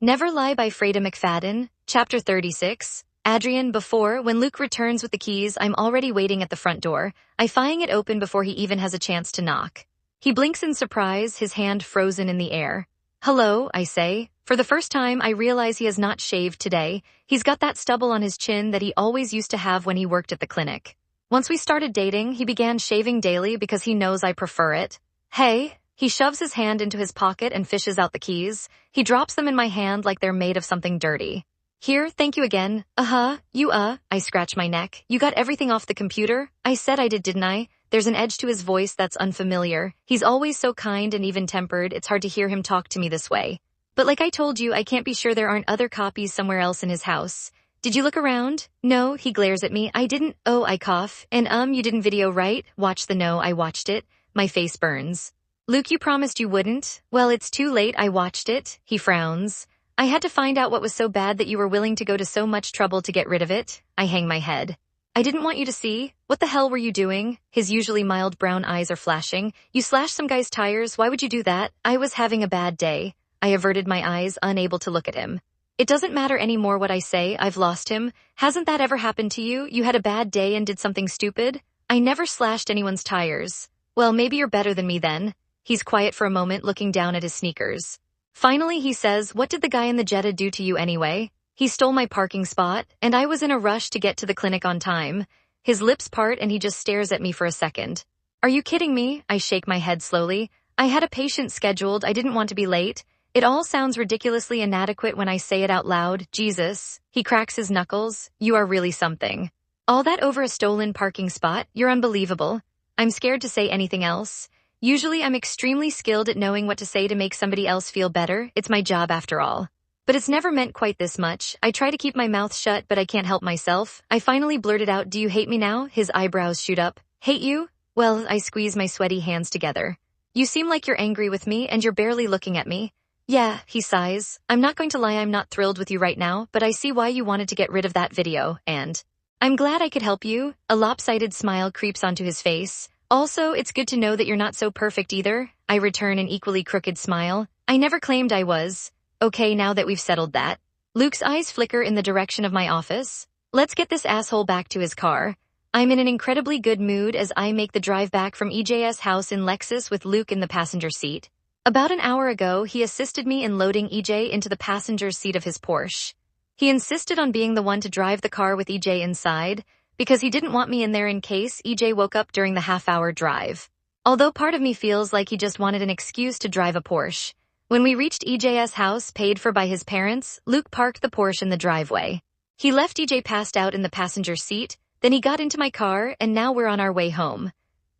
Never Lie by Freida McFadden, Chapter 36. Adrian. When Luke returns with the keys, I'm already waiting at the front door. I find it open before he even has a chance to knock. He blinks in surprise, his hand frozen in the air. Hello, I say. For the first time, I realize he has not shaved today. He's got that stubble on his chin that he always used to have when he worked at the clinic. Once we started dating, he began shaving daily because he knows I prefer it. Hey. He shoves his hand into his pocket and fishes out the keys. He drops them in my hand like they're made of something dirty. Here, thank you again. I scratch my neck. You got everything off the computer? I said I did, didn't I? There's an edge to his voice that's unfamiliar. He's always so kind and even-tempered, it's hard to hear him talk to me this way. But like I told you, I can't be sure there aren't other copies somewhere else in his house. Did you look around? No, he glares at me. I didn't. Oh, I cough. And you didn't video, right? Watch the no, I watched it. My face burns. Luke, you promised you wouldn't. Well, it's too late, I watched it. He frowns. I had to find out what was so bad that you were willing to go to so much trouble to get rid of it. I hang my head. I didn't want you to see. What the hell were you doing? His usually mild brown eyes are flashing. You slashed some guy's tires, why would you do that? I was having a bad day. I averted my eyes, unable to look at him. It doesn't matter anymore what I say, I've lost him. Hasn't that ever happened to you? You had a bad day and did something stupid? I never slashed anyone's tires. Well, maybe you're better than me then. He's quiet for a moment, looking down at his sneakers. Finally, he says, what did the guy in the Jetta do to you anyway? He stole my parking spot, and I was in a rush to get to the clinic on time. His lips part and he just stares at me for a second. Are you kidding me? I shake my head slowly. I had a patient scheduled, I didn't want to be late. It all sounds ridiculously inadequate when I say it out loud. Jesus. He cracks his knuckles. You are really something. All that over a stolen parking spot? You're unbelievable. I'm scared to say anything else. Usually I'm extremely skilled at knowing what to say to make somebody else feel better. It's my job after all. But it's never meant quite this much. I try to keep my mouth shut, but I can't help myself. I finally blurted out, do you hate me now? His eyebrows shoot up. Hate you? Well, I squeeze my sweaty hands together. You seem like you're angry with me and you're barely looking at me. Yeah, he sighs. I'm not going to lie, I'm not thrilled with you right now, but I see why you wanted to get rid of that video, and I'm glad I could help you. A lopsided smile creeps onto his face. Also, it's good to know that you're not so perfect either. I return an equally crooked smile. I never claimed I was. Okay, now that we've settled that. Luke's eyes flicker in the direction of my office. Let's get this asshole back to his car. I'm in an incredibly good mood as I make the drive back from EJ's house in Lexus with Luke in the passenger seat. About an hour ago, he assisted me in loading EJ into the passenger seat of his Porsche. He insisted on being the one to drive the car with EJ inside, because he didn't want me in there in case EJ woke up during the half-hour drive. Although part of me feels like he just wanted an excuse to drive a Porsche. When we reached EJ's house, paid for by his parents, Luke parked the Porsche in the driveway. He left EJ passed out in the passenger seat, then he got into my car, and now we're on our way home.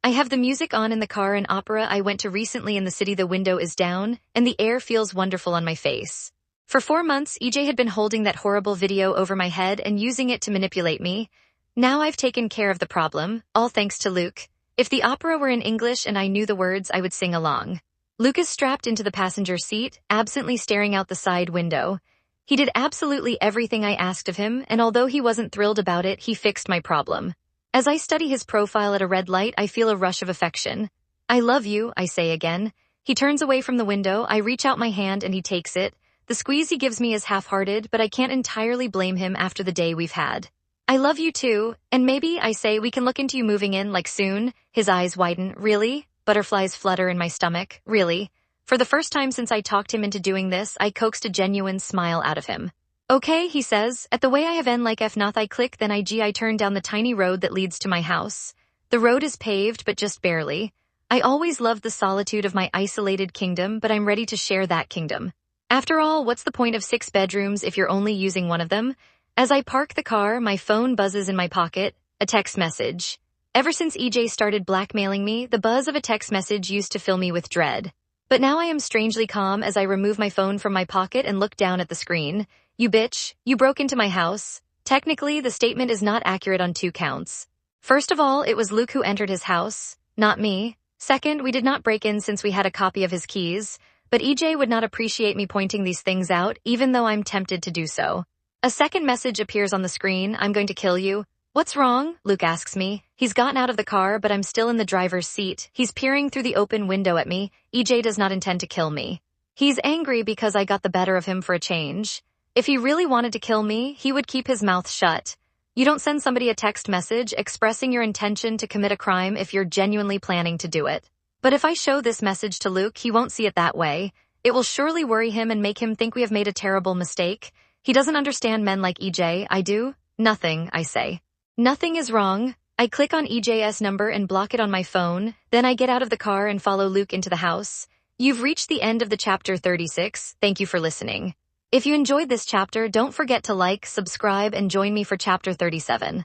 I have the music on in the car, an opera I went to recently in the city. The window is down, and the air feels wonderful on my face. For 4 months, EJ had been holding that horrible video over my head and using it to manipulate me. Now I've taken care of the problem, all thanks to Luke. If the opera were in English and I knew the words, I would sing along. Luke is strapped into the passenger seat, absently staring out the side window. He did absolutely everything I asked of him, and although he wasn't thrilled about it, he fixed my problem. As I study his profile at a red light, I feel a rush of affection. I love you, I say again. He turns away from the window, I reach out my hand and he takes it. The squeeze he gives me is half-hearted, but I can't entirely blame him after the day we've had. I love you too, and maybe, I say, we can look into you moving in, like soon. His eyes widen. Really? Butterflies flutter in my stomach. Really? For the first time since I talked him into doing this, I coaxed a genuine smile out of him. Okay, he says. At the way I have N like F not I click, then I turn down the tiny road that leads to my house. The road is paved, but just barely. I always loved the solitude of my isolated kingdom, but I'm ready to share that kingdom. After all, what's the point of 6 bedrooms if you're only using one of them? As I park the car, my phone buzzes in my pocket, a text message. Ever since EJ started blackmailing me, the buzz of a text message used to fill me with dread. But now I am strangely calm as I remove my phone from my pocket and look down at the screen. You bitch, you broke into my house. Technically, the statement is not accurate on 2 counts. First of all, it was Luke who entered his house, not me. Second, we did not break in since we had a copy of his keys. But EJ would not appreciate me pointing these things out, even though I'm tempted to do so. A second message appears on the screen. I'm going to kill you. What's wrong? Luke asks me. He's gotten out of the car, but I'm still in the driver's seat. He's peering through the open window at me. EJ does not intend to kill me. He's angry because I got the better of him for a change. If he really wanted to kill me, he would keep his mouth shut. You don't send somebody a text message expressing your intention to commit a crime if you're genuinely planning to do it. But if I show this message to Luke, he won't see it that way. It will surely worry him and make him think we have made a terrible mistake. He doesn't understand men like EJ. I do. Nothing, I say. Nothing is wrong. I click on EJ's number and block it on my phone. Then I get out of the car and follow Luke into the house. You've reached the end of the chapter 36. Thank you for listening. If you enjoyed this chapter, don't forget to like, subscribe, and join me for chapter 37.